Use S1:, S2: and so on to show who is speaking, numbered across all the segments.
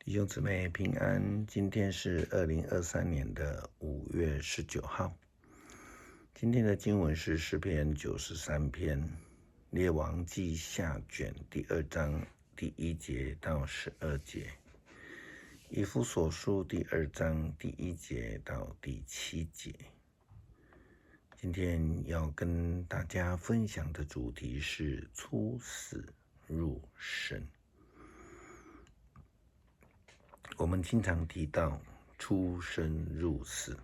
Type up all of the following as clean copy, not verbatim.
S1: 弟兄姊妹平安，今天是2023年的5月19号。今天的经文是诗篇93篇，列王记下卷第2章第1节到12节，以弗所书第2章第1节到第7节。今天要跟大家分享的主题是出死入生。我们经常提到出生入死，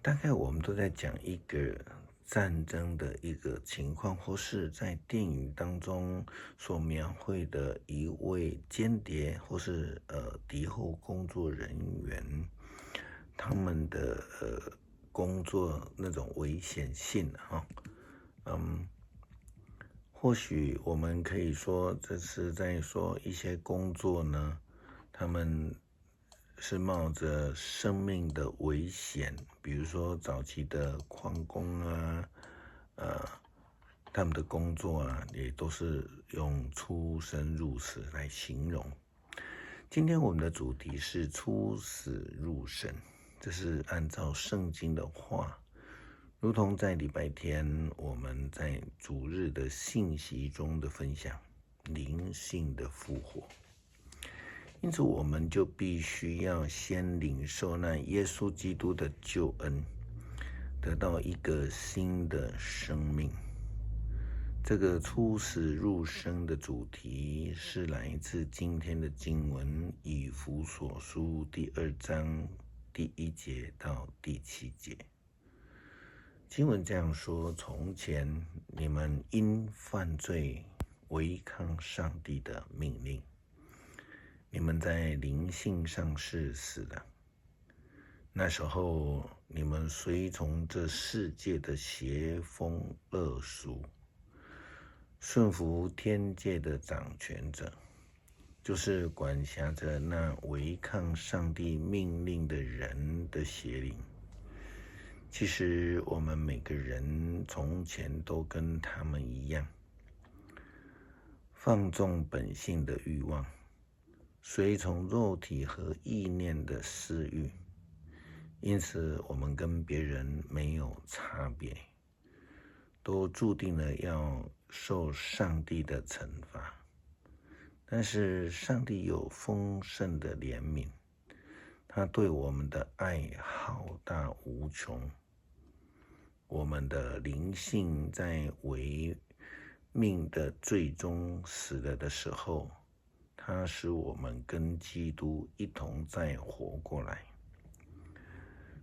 S1: 大概我们都在讲一个战争的一个情况，或是在电影当中所描绘的一位间谍，或是敌后工作人员，他们的工作那种危险性或许我们可以说这是在说一些工作呢，他们是冒着生命的危险，比如说早期的矿工他们的工作也都是用出生入死来形容。今天我们的主题是出死入生，这是按照圣经的话，如同在礼拜天我们在主日的信息中的分享，灵性的复活。因此我们就必须要先领受那耶稣基督的救恩，得到一个新的生命。这个出死入生的主题是来自今天的经文，以弗所书第2章第1节到第7节。经文这样说：从前你们因犯罪违抗上帝的命令，你们在灵性上是死的。那时候你们随从这世界的邪风恶俗，顺服天界的掌权者，就是管辖着那违抗上帝命令的人的邪灵。其实我们每个人从前都跟他们一样，放纵本性的欲望，随从肉体和意念的私欲，因此我们跟别人没有差别，都注定了要受上帝的惩罚。但是上帝有丰盛的怜悯，他对我们的爱浩大无穷。我们的灵性在违命的最终死了的时候，他使我们跟基督一同再活过来，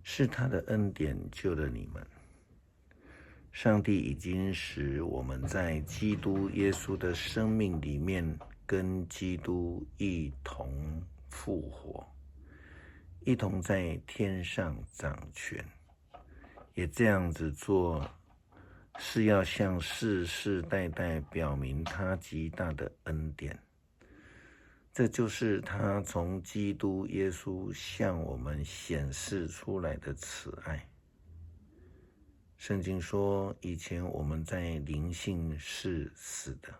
S1: 是他的恩典救了你们。上帝已经使我们在基督耶稣的生命里面跟基督一同复活，一同在天上掌权。也这样子做，是要向世世代代表明他极大的恩典。这就是他从基督耶稣向我们显示出来的慈爱。圣经说，以前我们在灵性是死的，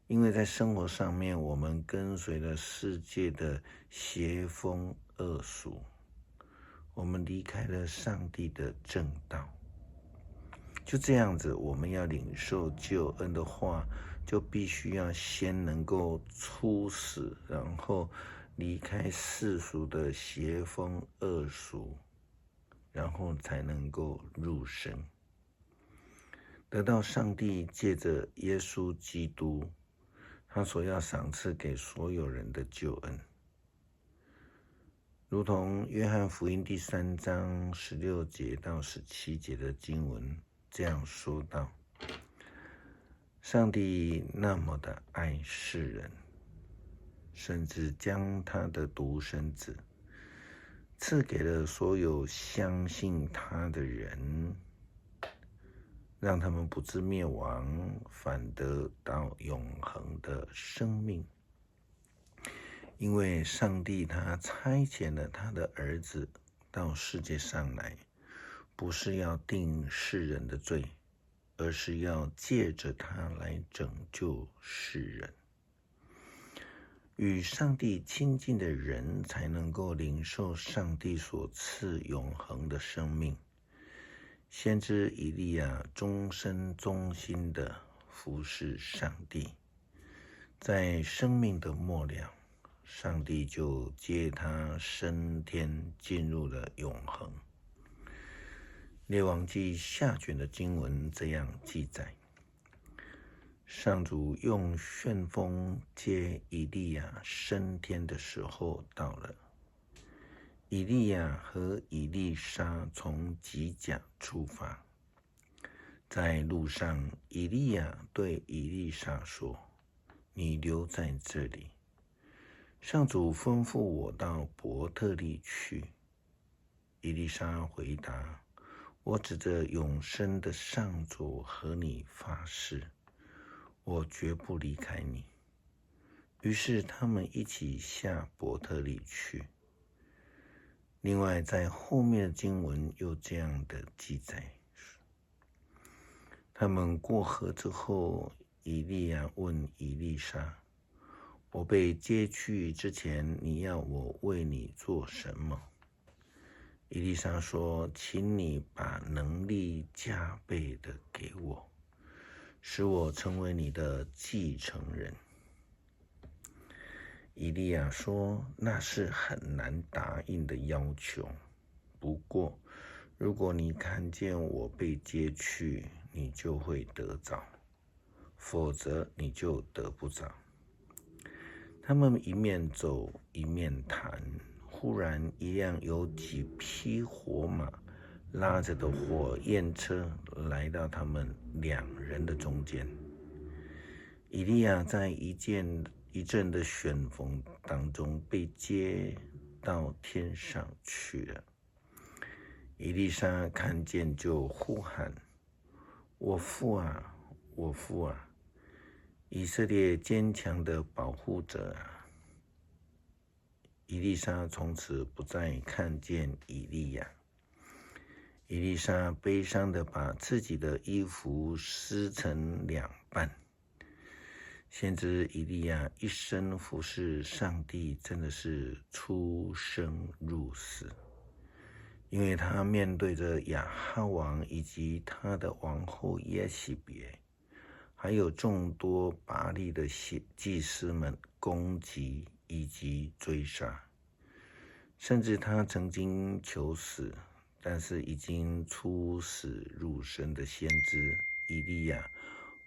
S1: 因为在生活上面我们跟随了世界的邪风恶俗，我们离开了上帝的正道。就这样子，我们要领受救恩的话，就必须要先能够出死，然后离开世俗的邪风恶俗，然后才能够入生，得到上帝借着耶稣基督他所要赏赐给所有人的救恩。如同约翰福音第3章16节到17节的经文这样说道：上帝那么的爱世人，甚至将他的独生子赐给了所有相信他的人，让他们不致灭亡，反得到永恒的生命。因为上帝他差遣了他的儿子到世界上来，不是要定世人的罪，而是要借着他来拯救世人。与上帝亲近的人才能够领受上帝所赐永恒的生命。先知以利亚终身忠心的服侍上帝，在生命的末了，上帝就接他升天，进入了永恒。列王记下卷的经文这样记载：上主用旋风接以利亚升天的时候到了。以利亚和以利沙从吉甲出发，在路上，以利亚对以利沙说：“你留在这里，上主吩咐我到伯特利去。”以利沙回答：“我指着永生的上主和你发誓，我绝不离开你。”于是他们一起下伯特利去。另外，在后面的经文又这样的记载：他们过河之后，以利亚问以利沙：“我被接去之前，你要我为你做什么？”以利沙说：“请你把能力加倍的给我，使我成为你的继承人。”以利亚说：“那是很难答应的要求。不过，如果你看见我被接去，你就会得着；否则，你就得不着。”他们一面走一面谈，忽然一辆有几匹火马拉着的火焰车来到他们两人的中间。以利亚在一阵的旋风当中被接到天上去了。以利沙看见就呼喊：“我父啊，我父啊，以色列坚强的保护者啊！”以利沙从此不再看见以利亚。以利沙悲伤的把自己的衣服撕成两半。先知以利亚一生服侍上帝，真的是出生入死，因为他面对着亚哈王以及他的王后耶洗别，还有众多巴力的祭司们攻击以及追杀，甚至他曾经求死，但是已经出死入生的先知以利亚，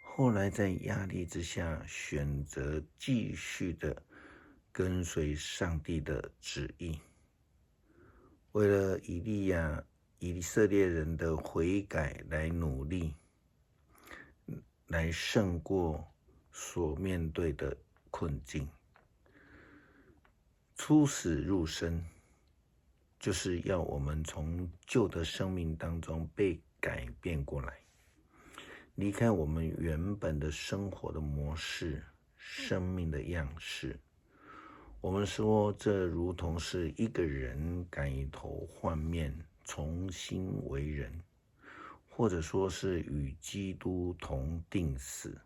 S1: 后来在压力之下选择继续的跟随上帝的旨意，为了以色列人的悔改来努力，来胜过所面对的困境。出死入生，就是要我们从旧的生命当中被改变过来，离开我们原本的生活的模式、生命的样式。我们说，这如同是一个人改头换面，重新为人，或者说是与基督同定死，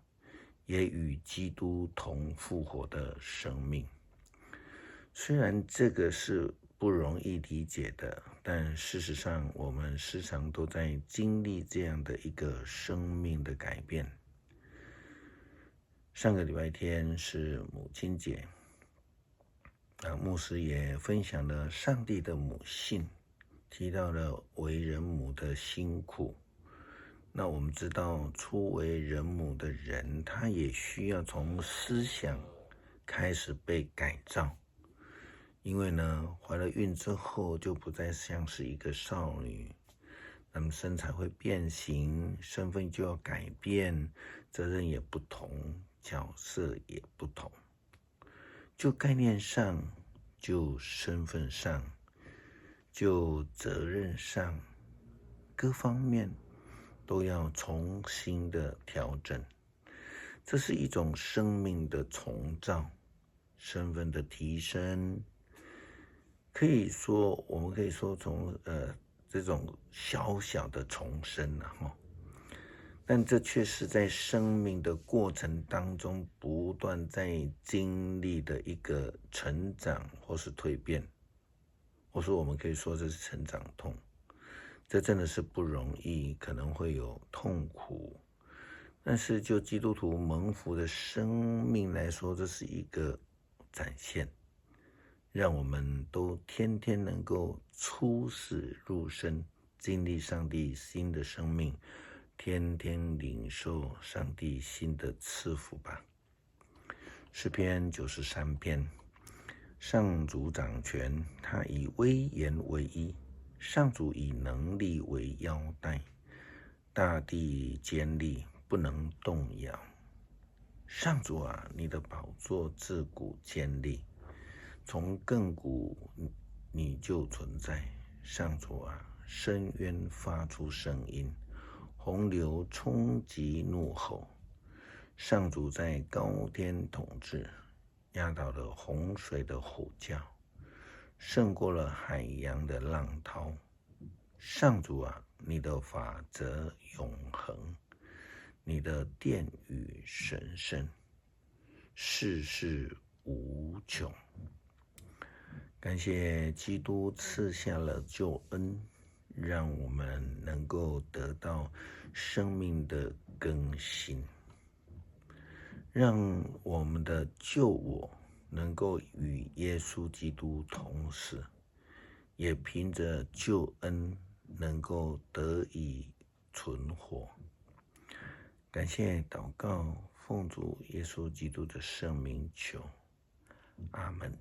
S1: 也与基督同复活的生命。虽然这个是不容易理解的，但事实上我们时常都在经历这样的一个生命的改变。上个礼拜天是母亲节，牧师也分享了上帝的母性，提到了为人母的辛苦。那我们知道，初为人母的人，他也需要从思想开始被改造。因为呢，怀了孕之后就不再像是一个少女，那么身材会变形，身份就要改变，责任也不同，角色也不同。就概念上，就身份上，就责任上，各方面都要重新的调整。这是一种生命的重造，身份的提升。我们可以说从这种小小的重生但这却是在生命的过程当中不断在经历的一个成长或是蜕变。或说我们可以说这是成长痛，这真的是不容易，可能会有痛苦。但是就基督徒蒙福的生命来说，这是一个展现，让我们都天天能够出死入生，经历上帝新的生命，天天领受上帝新的赐福吧。诗篇93篇，上主掌权，他以威严为衣，上主以能力为腰带，大地坚立，不能动摇。上主啊，你的宝座自古坚立，从亘古你就存在。上主啊，深渊发出声音，洪流冲击怒吼。上主在高天统治，压倒了洪水的吼叫，胜过了海洋的浪涛。上主啊，你的法则永恒，你的殿宇神圣，世事无穷。感谢基督赐下了救恩，让我们能够得到生命的更新，让我们的救我能够与耶稣基督同死，也凭着救恩能够得以存活。感谢祷告，奉主耶稣基督的圣名求，阿们。